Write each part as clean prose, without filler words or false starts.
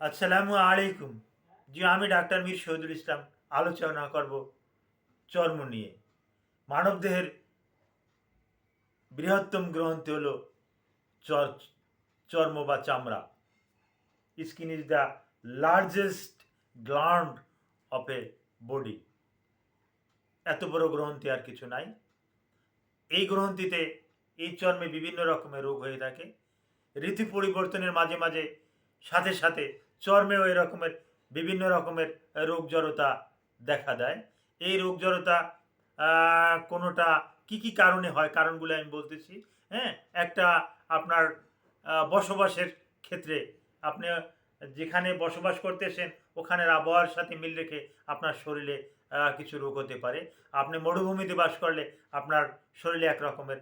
আসসালামু আলাইকুম। জি, আমি ডাক্তার মীর শহীদুল ইসলাম আলোচনা করব চর্ম নিয়ে। মানবদেহের বৃহত্তম গ্রন্থি হলো চর চর্ম বা চামড়া। Skin is the largest gland of A body. এত বড় গ্রন্থি আর কিছু নাই। এই গ্রন্থিতে এই চর্মে বিভিন্ন রকমের রোগ হয়ে থাকে। ঋতু পরিবর্তনের মাঝে মাঝে সাথে সাথে চর্মেও এরকমের বিভিন্ন রকমের রোগ জড়তা দেখা দেয়। এই রোগ জড়তা কোনোটা কি কি কারণে হয়, কারণগুলো আমি বলতেছি। হ্যাঁ, একটা আপনার বসবাসের ক্ষেত্রে আপনি যেখানে বসবাস করতেছেন ওখানের আবহাওয়ার সাথে মিল রেখে আপনার শরীরে কিছু রোগ হতে পারে। আপনি মরুভূমিতে বাস করলে আপনার শরীরে এক রকমের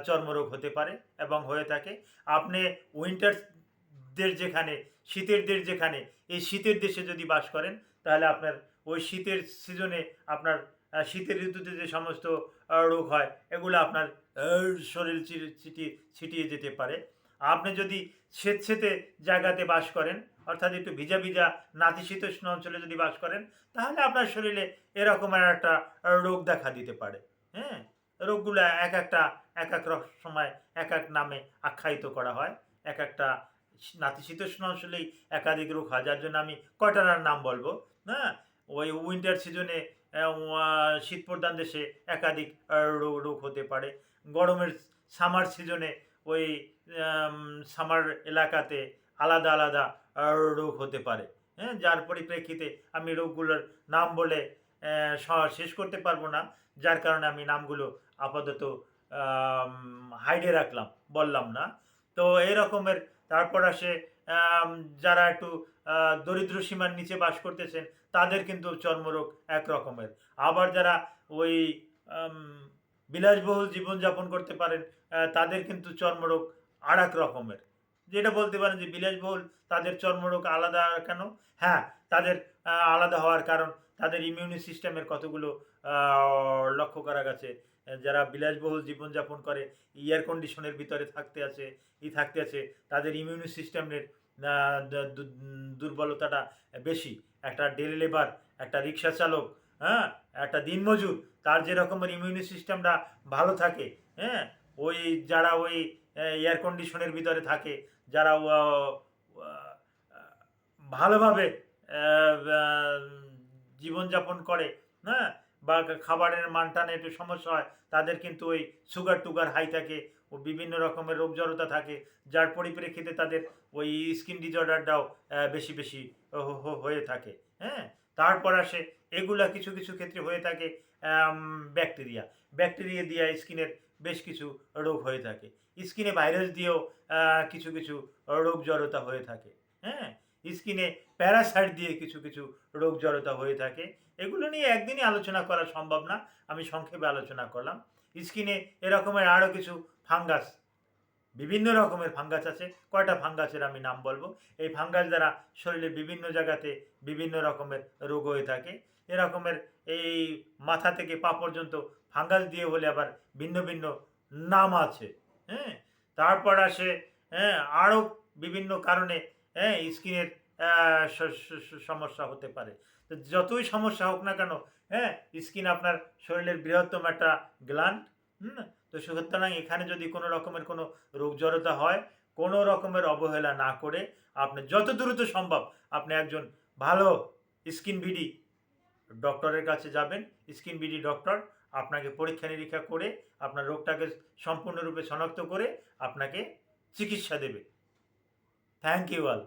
চর্মরোগ হতে পারে এবং হয়ে থাকে। আপনি উইন্টার দেশ যেখানে, শীতের দেশ যেখানে, এই শীতের দেশে যদি বাস করেন তাহলে আপনার ওই শীতের সিজনে আপনার শীতের ঋতুতে যে সমস্ত রোগ হয় এগুলো আপনার শরীর ছিটিয়ে ছিটিয়ে যেতে পারে। আপনি যদি স্বেচ্ছেতে জায়গাতে বাস করেন, অর্থাৎ একটু ভিজা ভিজা নাতিশীতোষ্ণ অঞ্চলে যদি বাস করেন, তাহলে আপনার শরীরে এরকমের একটা রোগ দেখা দিতে পারে। হ্যাঁ, রোগগুলো এক একটা এক এক সময় এক এক নামে আখ্যায়িত করা হয়। এক একটা নাতিশীতোষ্ণ অঞ্চলেই একাধিক রোগ হয়, যার জন্য আমি কয়টার নাম বলবো। হ্যাঁ, ওই উইন্টার সিজনে শীত প্রধান দেশে একাধিক রোগ হতে পারে। গরমের সামার সিজনে ওই সামার এলাকাতে আলাদা আলাদা রোগ হতে পারে। হ্যাঁ, যার পরিপ্রেক্ষিতে আমি রোগগুলোর নাম বলে শেষ করতে পারবো না, যার কারণে আমি নামগুলো আপাতত হাইডে রাখলাম, বললাম না। তো এই রকমের তারপর আসে যারা একটু দরিদ্র সীমার নিচে বাস করতেছেন তাদের কিন্তু চর্মরোগ এক রকমের। আবার যারা ওই বিলাসবহুল জীবনযাপন করতে পারেন তাদের কিন্তু চর্মরোগ আর এক রকমের। যেটা বলতে পারেন যে বিলাসবহুল তাদের চর্মরোগ আলাদা কেন? হ্যাঁ, তাদের আলাদা হওয়ার কারণ তাদের ইমিউনি সিস্টেমের কতগুলো লক্ষ্য করা গেছে। যারা বিলাসবহুল জীবনযাপন করে, এয়ার কন্ডিশনের ভিতরে থাকতে আছে, তাদের ইমিউনি সিস্টেমের দুর্বলতাটা বেশি। একটা ডেলি লেবার, একটা রিক্সা চালক, হ্যাঁ, একটা দিনমজুর, তার যে রকমের ইমিউনি সিস্টেমটা ভালো থাকে, হ্যাঁ, ওই যারা ওই এয়ার কন্ডিশনের ভিতরে থাকে, যারা ভালোভাবে জীবনযাপন করে, হ্যাঁ, বা খাবারের মান টানে একটু সমস্যা হয়, তাদের কিন্তু ওই সুগার টুগার হাই থাকে, ও বিভিন্ন রকমের রোগ জড়তা থাকে, যার পরিপ্রেক্ষিতে তাদের ওই স্কিন ডিজঅর্ডারটাও বেশি বেশি হয়ে থাকে। হ্যাঁ, তারপর আসে এগুলা কিছু কিছু ক্ষেত্রে হয়ে থাকে ব্যাকটেরিয়া। ব্যাকটেরিয়া দিয়ে স্কিনের বেশ কিছু রোগ হয়ে থাকে। স্কিনে ভাইরাস দিয়েও কিছু কিছু রোগ জড়তা হয়ে থাকে। হ্যাঁ, স্কিনে প্যারাসাইট দিয়ে কিছু কিছু রোগ জড়তা হয়ে থাকে। এগুলো নিয়ে একদিনই আলোচনা করা সম্ভব না, আমি সংক্ষেপে আলোচনা করলাম। স্কিনে এরকমের আরও কিছু ফাঙ্গাস, বিভিন্ন রকমের ফাঙ্গাস আছে। কয়টা ফাঙ্গাসের আমি নাম বলবো। এই ফাঙ্গাস দ্বারা শরীরে বিভিন্ন জায়গাতে বিভিন্ন রকমের রোগ হয়ে থাকে। এরকমের এই মাথা থেকে পা পর্যন্ত ফাঙ্গাস দিয়ে হলে আবার ভিন্ন ভিন্ন নাম আছে। হ্যাঁ, তারপর আসে হ্যাঁ আরও বিভিন্ন কারণে হ্যাঁ স্কিনের সমস্যা হতে পারে। তো যতই সমস্যা হোক না কেন, হ্যাঁ, স্কিন আপনার শরীরের বৃহত্তম একটা গ্ল্যান্ড। হুম, তো সুতরাং এখানে যদি কোনো রকমের কোনো রোগ জড়তা হয়, কোনো রকমের অবহেলা না করে আপনি যত দ্রুত সম্ভব আপনি একজন ভালো স্কিন বিডি ডক্টরের কাছে যাবেন। স্কিন বিডি ডক্টর আপনাকে পরীক্ষা নিরীক্ষা করে আপনার রোগটাকে সম্পূর্ণরূপে শনাক্ত করে আপনাকে চিকিৎসা দেবে। Thank you all.